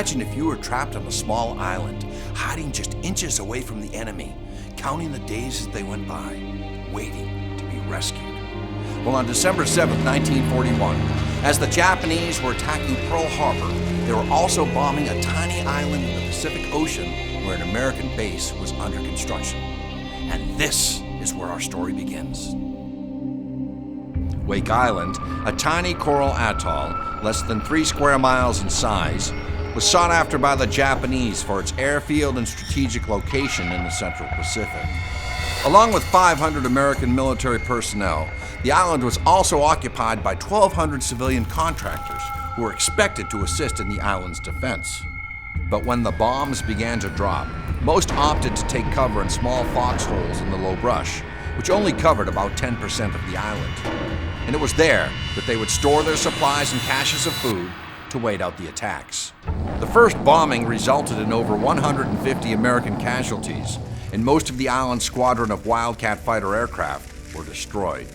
Imagine if you were trapped on a small island, hiding just inches away from the enemy, counting the days as they went by, waiting to be rescued. Well, on December 7th, 1941, as the Japanese were attacking Pearl Harbor, they were also bombing a tiny island in the Pacific Ocean where an American base was under construction. And this is where our story begins. Wake Island, a tiny coral atoll, less than 3 square miles in size, was sought after by the Japanese for its airfield and strategic location in the Central Pacific. Along with 500 American military personnel, the island was also occupied by 1,200 civilian contractors who were expected to assist in the island's defense. But when the bombs began to drop, most opted to take cover in small foxholes in the low brush, which only covered about 10% of the island. And it was there that they would store their supplies and caches of food to wait out the attacks. The first bombing resulted in over 150 American casualties, and most of the island's squadron of Wildcat fighter aircraft were destroyed.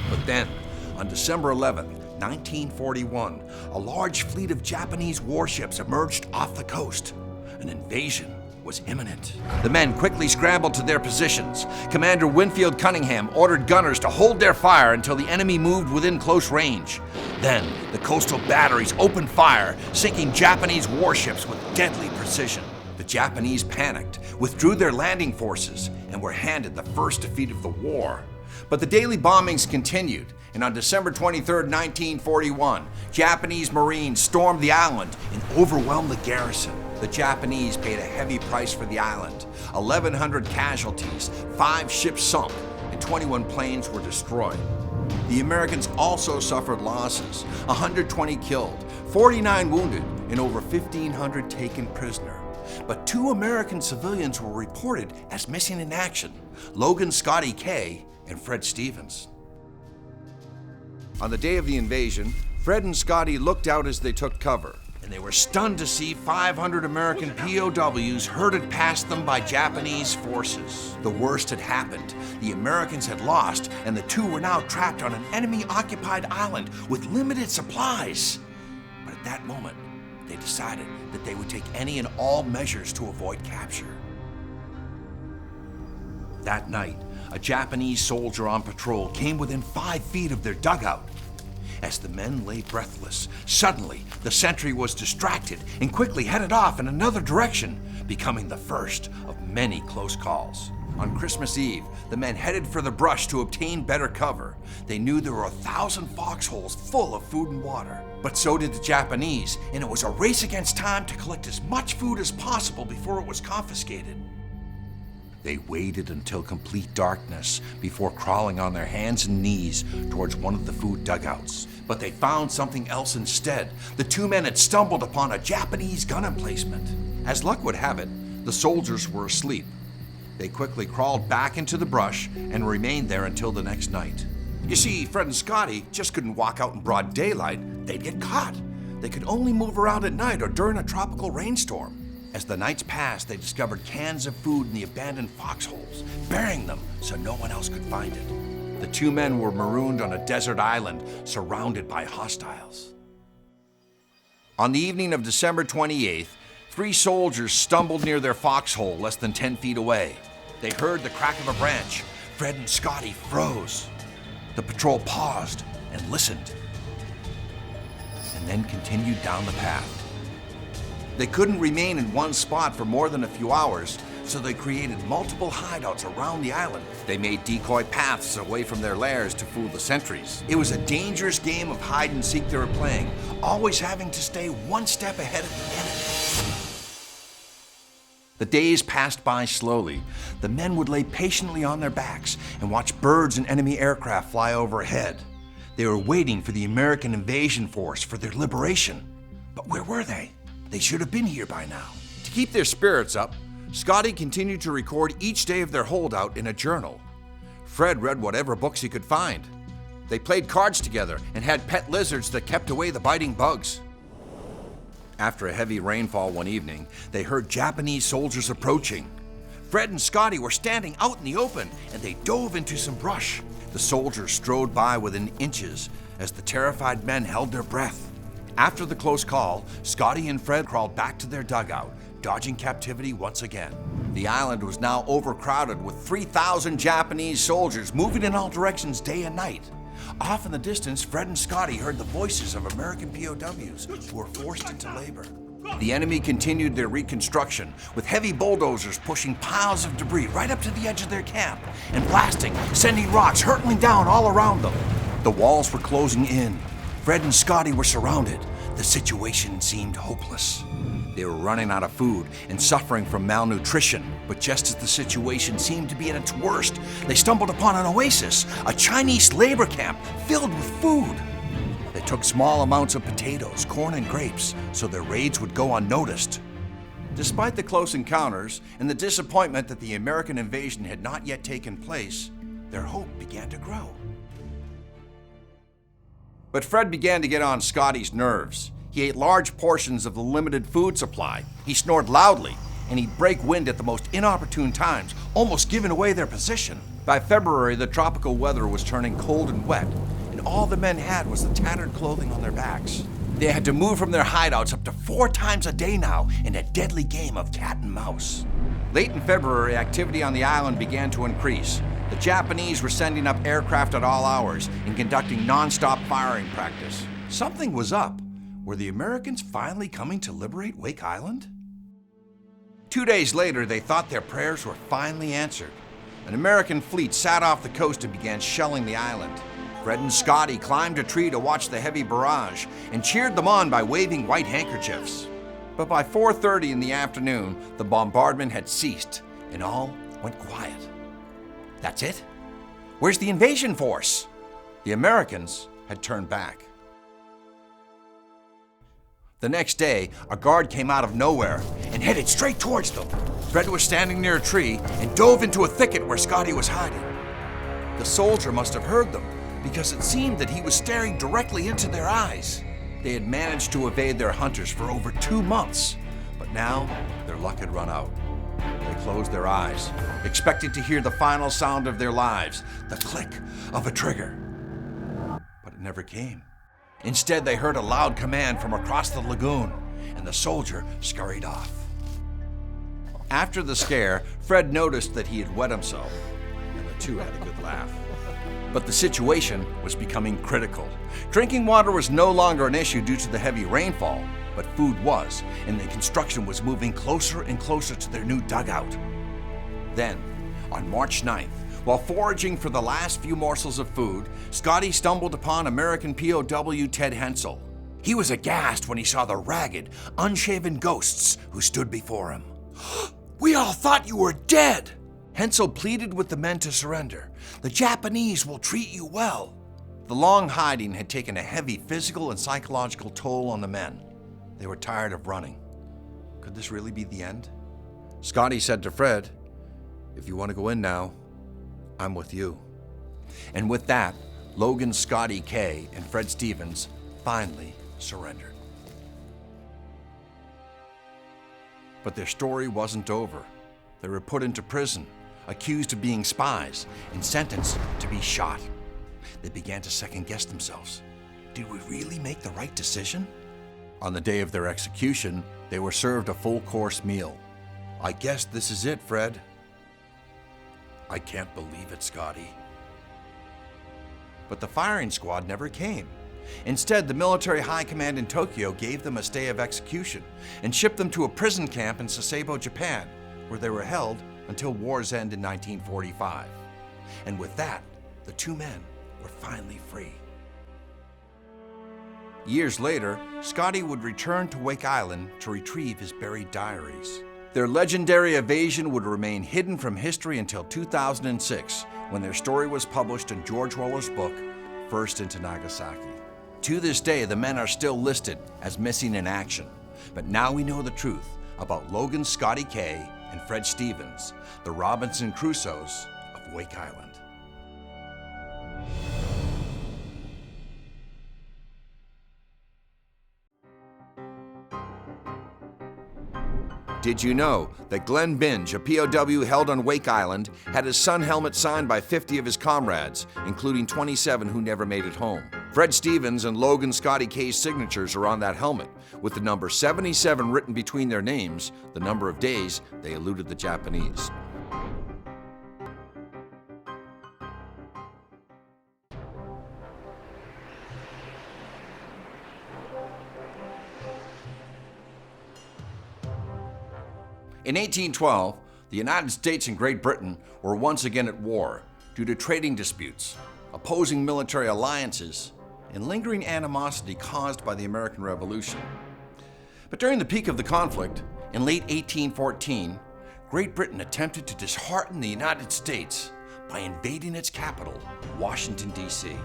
But then, on December 11th, 1941, a large fleet of Japanese warships emerged off the coast. An invasion was imminent. The men quickly scrambled to their positions. Commander Winfield Cunningham ordered gunners to hold their fire until the enemy moved within close range. Then, the coastal batteries opened fire, sinking Japanese warships with deadly precision. The Japanese panicked, withdrew their landing forces, and were handed the first defeat of the war. But the daily bombings continued, and on December 23, 1941, Japanese Marines stormed the island and overwhelmed the garrison. The Japanese paid a heavy price for the island. 1,100 casualties, 5 ships sunk, and 21 planes were destroyed. The Americans also suffered losses, 120 killed, 49 wounded, and over 1,500 taken prisoner. But 2 American civilians were reported as missing in action: Logan Scotty K and Fred Stevens. On the day of the invasion, Fred and Scotty looked out as they took cover, and they were stunned to see 500 American POWs herded past them by Japanese forces. The worst had happened. The Americans had lost, and the 2 were now trapped on an enemy-occupied island with limited supplies. But at that moment, they decided that they would take any and all measures to avoid capture. That night, a Japanese soldier on patrol came within 5 feet of their dugout. As the men lay breathless, suddenly the sentry was distracted and quickly headed off in another direction, becoming the first of many close calls. On Christmas Eve, the men headed for the brush to obtain better cover. They knew there were 1,000 foxholes full of food and water, but so did the Japanese, and it was a race against time to collect as much food as possible before it was confiscated. They waited until complete darkness before crawling on their hands and knees towards one of the food dugouts. But they found something else instead. The 2 men had stumbled upon a Japanese gun emplacement. As luck would have it, the soldiers were asleep. They quickly crawled back into the brush and remained there until the next night. You see, Fred and Scotty just couldn't walk out in broad daylight. They'd get caught. They could only move around at night or during a tropical rainstorm. As the nights passed, they discovered cans of food in the abandoned foxholes, burying them so no one else could find it. The 2 men were marooned on a desert island surrounded by hostiles. On the evening of December 28th, 3 soldiers stumbled near their foxhole less than 10 feet away. They heard the crack of a branch. Fred and Scotty froze. The patrol paused and listened, and then continued down the path. They couldn't remain in one spot for more than a few hours, so they created multiple hideouts around the island. They made decoy paths away from their lairs to fool the sentries. It was a dangerous game of hide and seek they were playing, always having to stay one step ahead of the enemy. The days passed by slowly. The men would lay patiently on their backs and watch birds and enemy aircraft fly overhead. They were waiting for the American invasion force for their liberation. But where were they? They should have been here by now. To keep their spirits up, Scotty continued to record each day of their holdout in a journal. Fred read whatever books he could find. They played cards together and had pet lizards that kept away the biting bugs. After a heavy rainfall one evening, they heard Japanese soldiers approaching. Fred and Scotty were standing out in the open, and they dove into some brush. The soldiers strode by within inches as the terrified men held their breath. After the close call, Scotty and Fred crawled back to their dugout, dodging captivity once again. The island was now overcrowded with 3,000 Japanese soldiers moving in all directions day and night. Off in the distance, Fred and Scotty heard the voices of American POWs who were forced into labor. The enemy continued their reconstruction, with heavy bulldozers pushing piles of debris right up to the edge of their camp and blasting, sending rocks hurtling down all around them. The walls were closing in. Fred and Scotty were surrounded. The situation seemed hopeless. They were running out of food and suffering from malnutrition, but just as the situation seemed to be at its worst, they stumbled upon an oasis, a Chinese labor camp filled with food. They took small amounts of potatoes, corn, and grapes so their raids would go unnoticed. Despite the close encounters and the disappointment that the American invasion had not yet taken place, their hope began to grow. But Fred began to get on Scotty's nerves. He ate large portions of the limited food supply. He snored loudly, and he'd break wind at the most inopportune times, almost giving away their position. By February, the tropical weather was turning cold and wet, and all the men had was the tattered clothing on their backs. They had to move from their hideouts up to 4 times a day now in a deadly game of cat and mouse. Late in February, activity on the island began to increase. The Japanese were sending up aircraft at all hours and conducting non-stop firing practice. Something was up. Were the Americans finally coming to liberate Wake Island? 2 days later, they thought their prayers were finally answered. An American fleet sat off the coast and began shelling the island. Fred and Scotty climbed a tree to watch the heavy barrage and cheered them on by waving white handkerchiefs. But by 4:30 in the afternoon, the bombardment had ceased and all went quiet. That's it? Where's the invasion force? The Americans had turned back. The next day, a guard came out of nowhere and headed straight towards them. Fred was standing near a tree and dove into a thicket where Scotty was hiding. The soldier must have heard them because it seemed that he was staring directly into their eyes. They had managed to evade their hunters for over 2 months, but now their luck had run out. They closed their eyes, expecting to hear the final sound of their lives, the click of a trigger. But it never came. Instead, they heard a loud command from across the lagoon, and the soldier scurried off. After the scare, Fred noticed that he had wet himself, and the two had a good laugh. But the situation was becoming critical. Drinking water was no longer an issue due to the heavy rainfall, but food was, and the construction was moving closer and closer to their new dugout. Then, on March 9th, while foraging for the last few morsels of food, Scotty stumbled upon American POW Ted Hensel. He was aghast when he saw the ragged, unshaven ghosts who stood before him. "We all thought you were dead!" Hensel pleaded with the men to surrender. "The Japanese will treat you well." The long hiding had taken a heavy physical and psychological toll on the men. They were tired of running. Could this really be the end? Scotty said to Fred, "If you want to go in now, I'm with you." And with that, Logan, Scotty K, and Fred Stevens finally surrendered. But their story wasn't over. They were put into prison, accused of being spies, and sentenced to be shot. They began to second-guess themselves. Did we really make the right decision? On the day of their execution, they were served a full-course meal. "I guess this is it, Fred." "I can't believe it, Scotty." But the firing squad never came. Instead, the military high command in Tokyo gave them a stay of execution and shipped them to a prison camp in Sasebo, Japan, where they were held until war's end in 1945. And with that, the 2 men were finally free. Years later, Scotty would return to Wake Island to retrieve his buried diaries. Their legendary evasion would remain hidden from history until 2006, when their story was published in George Roller's book, First into Nagasaki. To this day, the men are still listed as missing in action, but now we know the truth about Logan, Scotty K, and Fred Stevens, the Robinson Crusoes of Wake Island. Did you know that Glenn Binge, a POW held on Wake Island, had his sun helmet signed by 50 of his comrades, including 27 who never made it home? Fred Stevens and Logan Scotty K's signatures are on that helmet, with the number 77 written between their names, the number of days they eluded the Japanese. In 1812, the United States and Great Britain were once again at war due to trading disputes, opposing military alliances, and lingering animosity caused by the American Revolution. But during the peak of the conflict, in late 1814, Great Britain attempted to dishearten the United States by invading its capital, Washington, D.C.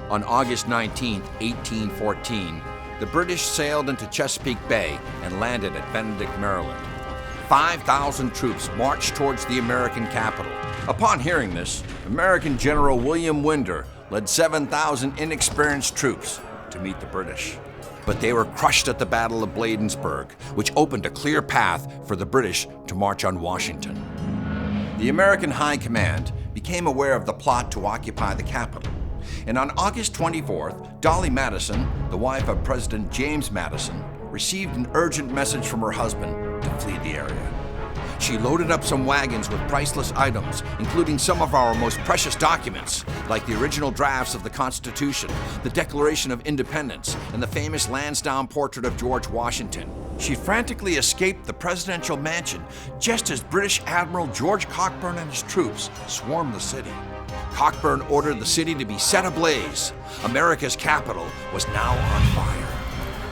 On August 19, 1814, the British sailed into Chesapeake Bay and landed at Benedict, Maryland. 5,000 troops marched towards the American capital. Upon hearing this, American General William Winder led 7,000 inexperienced troops to meet the British. But they were crushed at the Battle of Bladensburg, which opened a clear path for the British to march on Washington. The American High Command became aware of the plot to occupy the capital. And on August 24th, Dolly Madison, the wife of President James Madison, received an urgent message from her husband to flee the area. She loaded up some wagons with priceless items, including some of our most precious documents, like the original drafts of the Constitution, the Declaration of Independence, and the famous Lansdowne portrait of George Washington. She frantically escaped the presidential mansion just as British Admiral George Cockburn and his troops swarmed the city. Cockburn ordered the city to be set ablaze. America's capital was now on fire.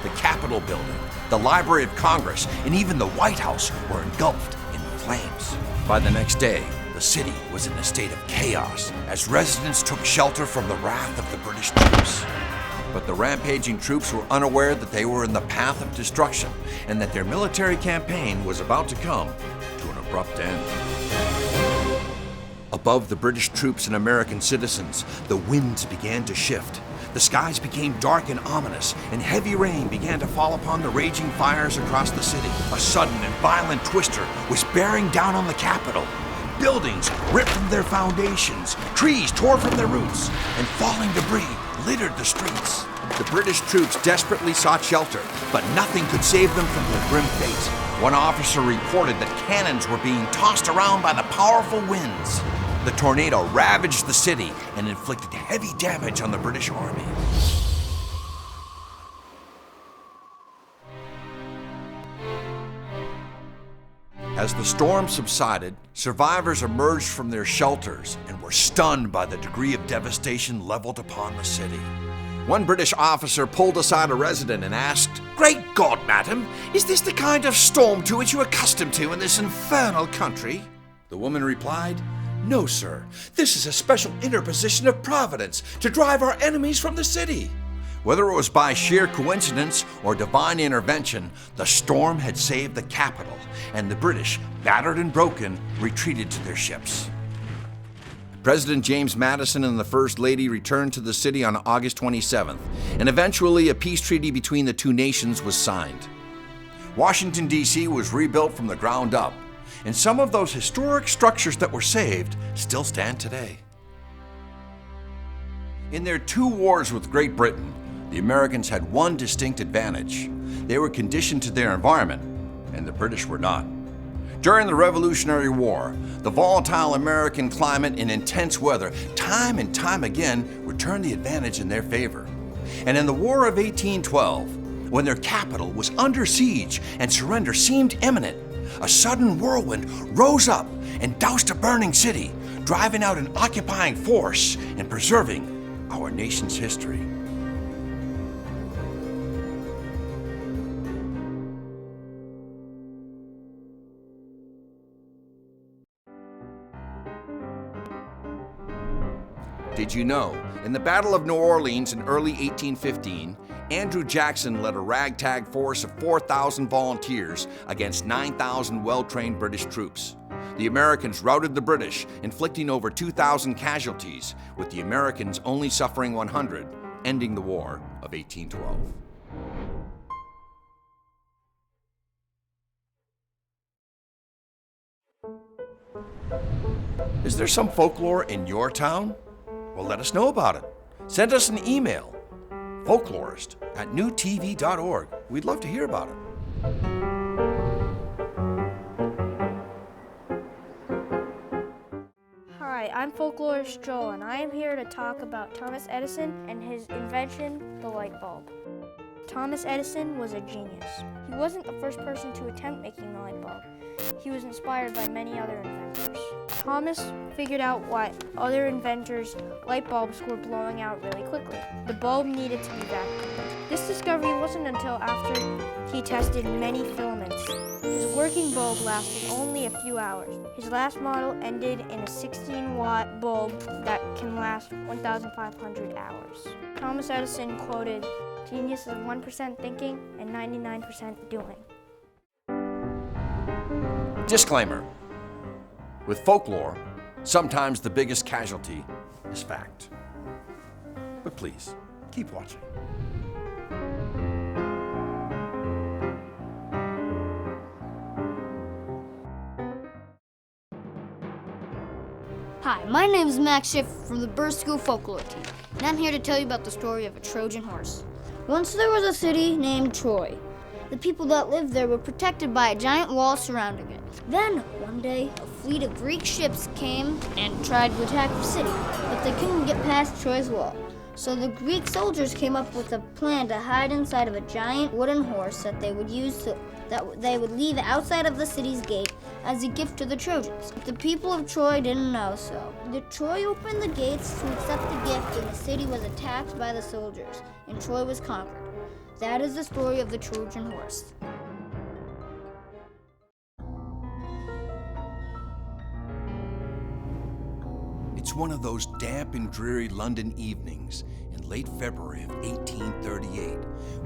The Capitol building, the Library of Congress, and even the White House were engulfed in flames. By the next day, the city was in a state of chaos as residents took shelter from the wrath of the British troops. But the rampaging troops were unaware that they were in the path of destruction and that their military campaign was about to come to an abrupt end. Above the British troops and American citizens, the winds began to shift. The skies became dark and ominous, and heavy rain began to fall upon the raging fires across the city. A sudden and violent twister was bearing down on the capital. Buildings ripped from their foundations, trees tore from their roots, and falling debris littered the streets. The British troops desperately sought shelter, but nothing could save them from their grim fate. One officer reported that cannons were being tossed around by the powerful winds. The tornado ravaged the city and inflicted heavy damage on the British Army. As the storm subsided, survivors emerged from their shelters and were stunned by the degree of devastation leveled upon the city. One British officer pulled aside a resident and asked, "Great God, madam, is this the kind of storm to which you are accustomed to in this infernal country?" The woman replied, "No, sir. This is a special interposition of Providence to drive our enemies from the city." Whether it was by sheer coincidence or divine intervention, the storm had saved the capital, and the British, battered and broken, retreated to their ships. President James Madison and the First Lady returned to the city on August 27th, and eventually a peace treaty between the two nations was signed. Washington, D.C. was rebuilt from the ground up, and some of those historic structures that were saved still stand today. In their 2 wars with Great Britain, the Americans had one distinct advantage. They were conditioned to their environment, and the British were not. During the Revolutionary War, the volatile American climate and intense weather time and time again returned the advantage in their favor. And in the War of 1812, when their capital was under siege and surrender seemed imminent, a sudden whirlwind rose up and doused a burning city, driving out an occupying force and preserving our nation's history. Did you know, in the Battle of New Orleans in early 1815, Andrew Jackson led a ragtag force of 4,000 volunteers against 9,000 well-trained British troops. The Americans routed the British, inflicting over 2,000 casualties, with the Americans only suffering 100, ending the War of 1812. Is there some folklore in your town? Well, let us know about it. Send us an email, folklorist@newtv.org. We'd love to hear about it. Hi, I'm Folklorist Joel, and I am here to talk about Thomas Edison and his invention, the light bulb. Thomas Edison was a genius. He wasn't the first person to attempt making the light bulb. He was inspired by many other inventors. Thomas figured out why other inventors' light bulbs were blowing out really quickly. The bulb needed to be vacuumed. This discovery wasn't until after he tested many filaments. His working bulb lasted only a few hours. His last model ended in a 16-watt bulb that can last 1,500 hours. Thomas Edison quoted, "Genius is 1% thinking and 99% doing." Disclaimer. With folklore, sometimes the biggest casualty is fact. But please, keep watching. Hi, my name is Max Schiff from the Bird School Folklore team, and I'm here to tell you about the story of a Trojan horse. Once there was a city named Troy. The people that lived there were protected by a giant wall surrounding it. Then, one day, a fleet of Greek ships came and tried to attack the city, but they couldn't get past Troy's wall. So the Greek soldiers came up with a plan to hide inside of a giant wooden horse that they would leave outside of the city's gate as a gift to the Trojans. But the people of Troy didn't know so. Troy opened the gates to accept the gift, and the city was attacked by the soldiers, and Troy was conquered. That is the story of the Trojan horse. It's one of those damp and dreary London evenings in late February of 1838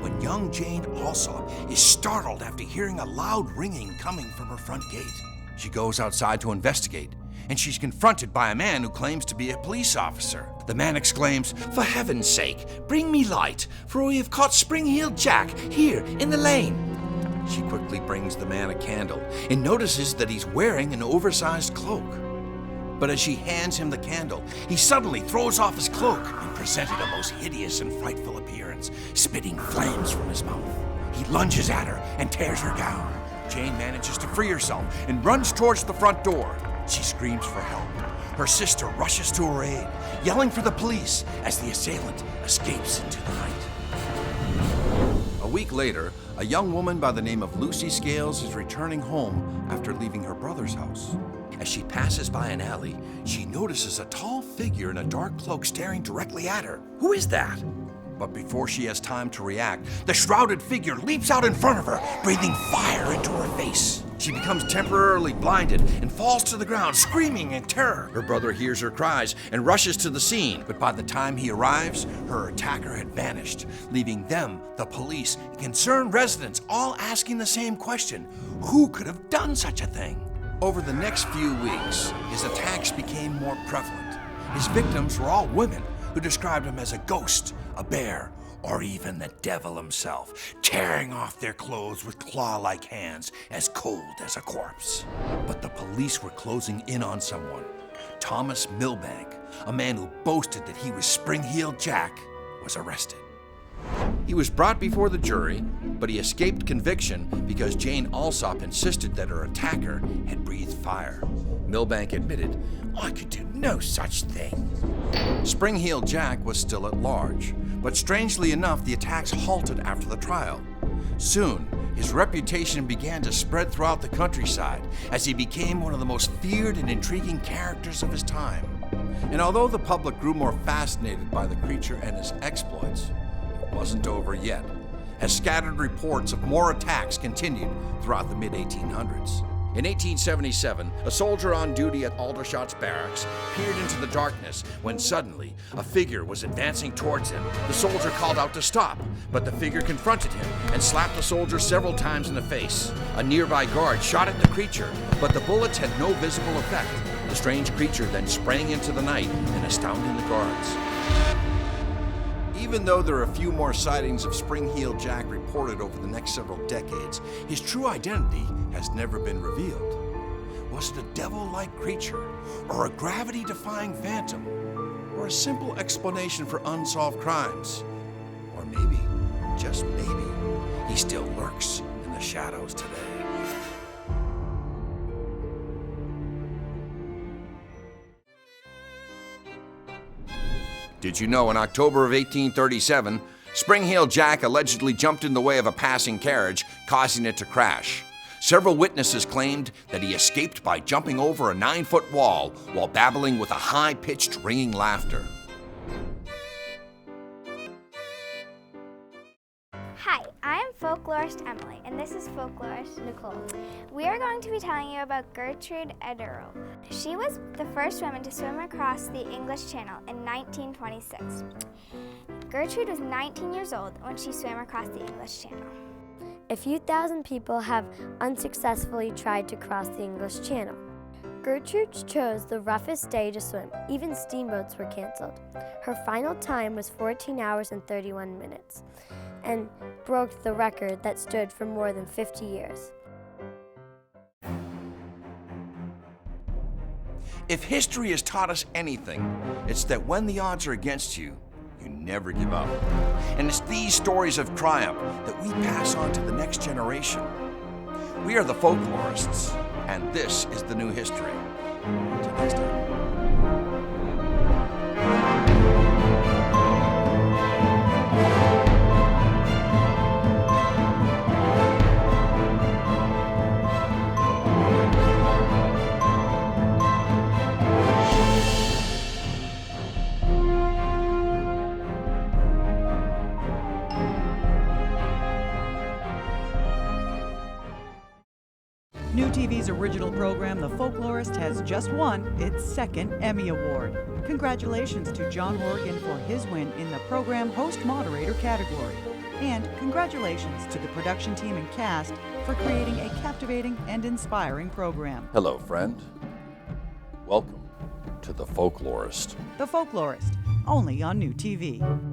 when young Jane Alsop is startled after hearing a loud ringing coming from her front gate. She goes outside to investigate, and she's confronted by a man who claims to be a police officer. The man exclaims, "For heaven's sake, bring me light, for we have caught Spring-Heeled Jack here in the lane." She quickly brings the man a candle and notices that he's wearing an oversized cloak. But as she hands him the candle, he suddenly throws off his cloak and presented a most hideous and frightful appearance, spitting flames from his mouth. He lunges at her and tears her gown. Jane manages to free herself and runs towards the front door. She screams for help. Her sister rushes to her aid, yelling for the police as the assailant escapes into the night. A week later, a young woman by the name of Lucy Scales is returning home after leaving her brother's house. As she passes by an alley, she notices a tall figure in a dark cloak staring directly at her. Who is that? But before she has time to react, the shrouded figure leaps out in front of her, breathing fire into her face. She becomes temporarily blinded and falls to the ground, screaming in terror. Her brother hears her cries and rushes to the scene, but by the time he arrives, her attacker had vanished, leaving them, the police, and concerned residents all asking the same question: who could have done such a thing? Over the next few weeks, his attacks became more prevalent. His victims were all women who described him as a ghost, a bear, or even the devil himself, tearing off their clothes with claw-like hands as cold as a corpse. But the police were closing in on someone. Thomas Milbank, a man who boasted that he was Spring-Heeled Jack, was arrested. He was brought before the jury, but he escaped conviction because Jane Alsop insisted that her attacker had breathed fire. Milbank admitted, "I could do no such thing." Spring-Heeled Jack was still at large, but strangely enough, the attacks halted after the trial. Soon, his reputation began to spread throughout the countryside as he became one of the most feared and intriguing characters of his time. And although the public grew more fascinated by the creature and his exploits, it wasn't over yet, as scattered reports of more attacks continued throughout the mid-1800s. In 1877, a soldier on duty at Aldershot's barracks peered into the darkness when suddenly a figure was advancing towards him. The soldier called out to stop, but the figure confronted him and slapped the soldier several times in the face. A nearby guard shot at the creature, but the bullets had no visible effect. The strange creature then sprang into the night and astounding the guards. Even though there are a few more sightings of Spring-Heeled Jack reported over the next several decades, his true identity has never been revealed. Was it a devil-like creature, or a gravity-defying phantom, or a simple explanation for unsolved crimes. Or maybe, just maybe, he still lurks in the shadows today. Did you know in October of 1837, Spring-Heel Jack allegedly jumped in the way of a passing carriage, causing it to crash? Several witnesses claimed that he escaped by jumping over a 9-foot wall while babbling with a high-pitched, ringing laughter. Hi, I am Folklorist Emily, and this is Folklorist Nicole. We are going to be telling you about Gertrude Ederle. She was the first woman to swim across the English Channel in 1926. Gertrude was 19 years old when she swam across the English Channel. A few thousand people have unsuccessfully tried to cross the English Channel. Gertrude chose the roughest day to swim. Even steamboats were canceled. Her final time was 14 hours and 31 minutes and broke the record that stood for more than 50 years. If history has taught us anything, it's that when the odds are against you, you never give up. And it's these stories of triumph that we pass on to the next generation. We are the Folklorists, and this is the new history. Until next time. NewTV's original program, The Folklorist, has just won its second Emmy Award. Congratulations to John Horrigan for his win in the program Host Moderator category. And congratulations to the production team and cast for creating a captivating and inspiring program. Hello, friend. Welcome to The Folklorist. The Folklorist, only on NewTV.